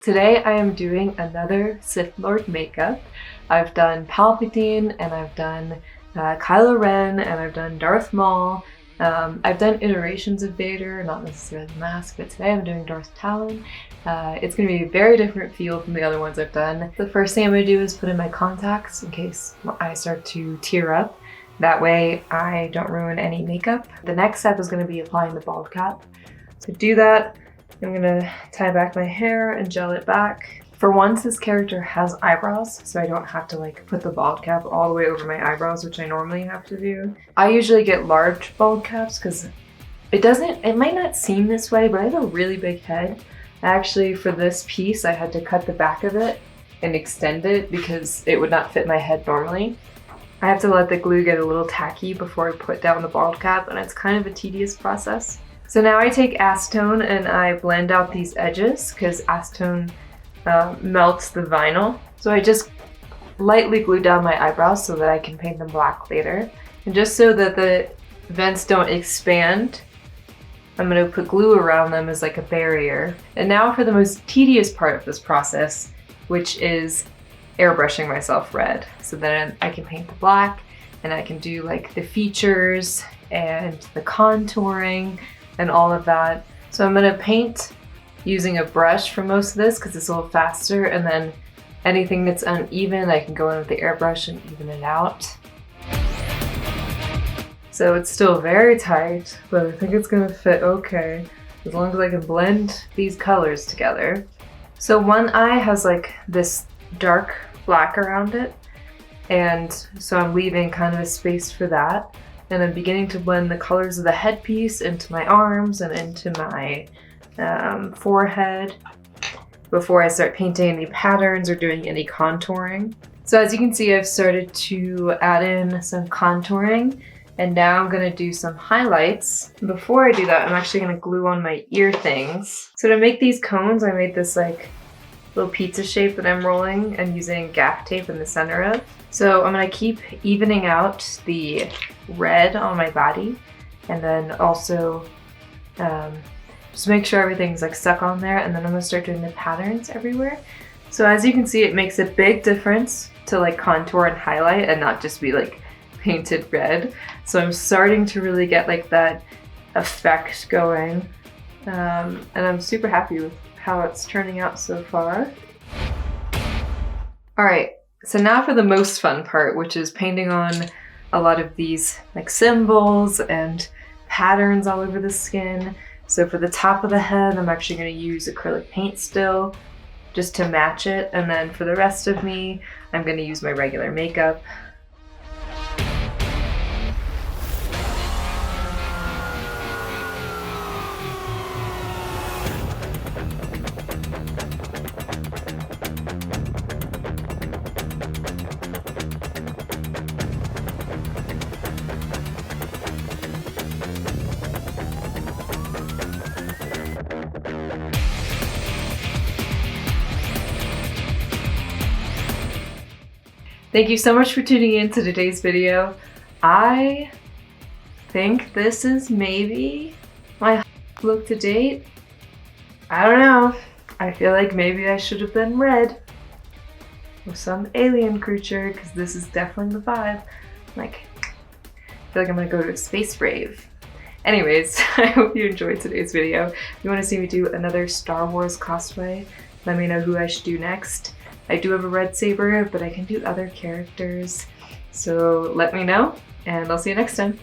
Today I am doing another Sith Lord makeup. I've done Palpatine and I've done Kylo Ren and I've done Darth Maul. I've done iterations of Vader, not necessarily the mask, but today I'm doing Darth Talon. It's going to be a very different feel from the other ones I've done. The first thing I'm going to do is put in my contacts in case my eyes start to tear up. That way I don't ruin any makeup. The next step is going to be applying the bald cap. To do that, I'm gonna tie back my hair and gel it back. For once, this character has eyebrows, so I don't have to like put the bald cap all the way over my eyebrows, which I normally have to do. I usually get large bald caps because it might not seem this way, but I have a really big head. Actually, for this piece, I had to cut the back of it and extend it because it would not fit my head normally. I have to let the glue get a little tacky before I put down the bald cap, and it's kind of a tedious process. So now I take acetone and I blend out these edges because acetone melts the vinyl. So I just lightly glue down my eyebrows so that I can paint them black later. And just so that the vents don't expand, I'm going to put glue around them as like a barrier. And now for the most tedious part of this process, which is airbrushing myself red. So then I can paint the black and I can do like the features and the contouring and all of that. So I'm gonna paint using a brush for most of this because it's a little faster, and then anything that's uneven I can go in with the airbrush and even it out. So it's still very tight, but I think it's gonna fit okay as long as I can blend these colors together. So one eye has like this dark black around it, and so I'm leaving kind of a space for that. And I'm beginning to blend the colors of the headpiece into my arms and into my forehead before I start painting any patterns or doing any contouring. So as you can see, I've started to add in some contouring, and now I'm gonna do some highlights. Before I do that, I'm actually gonna glue on my ear things. So to make these cones, I made this like little pizza shape that I'm rolling and using gaff tape in the center of. So I'm gonna keep evening out the red on my body, and then also just make sure everything's like stuck on there, and then I'm gonna start doing the patterns everywhere. So as you can see, it makes a big difference to like contour and highlight and not just be like painted red. So I'm starting to really get like that effect going, and I'm super happy with how it's turning out so far. All right, so now for the most fun part, which is painting on a lot of these like symbols and patterns all over the skin. So for the top of the head, I'm actually going to use acrylic paint still just to match it. And then for the rest of me, I'm going to use my regular makeup. Thank you so much for tuning in to today's video. I think this is maybe my look to date. I don't know. I feel like maybe I should have been red with some alien creature, because this is definitely the vibe. Like, I feel like I'm gonna go to a space rave. Anyways, I hope you enjoyed today's video. If you want to see me do another Star Wars cosplay, let me know who I should do next. I do have a red saber, but I can do other characters. So let me know, and I'll see you next time.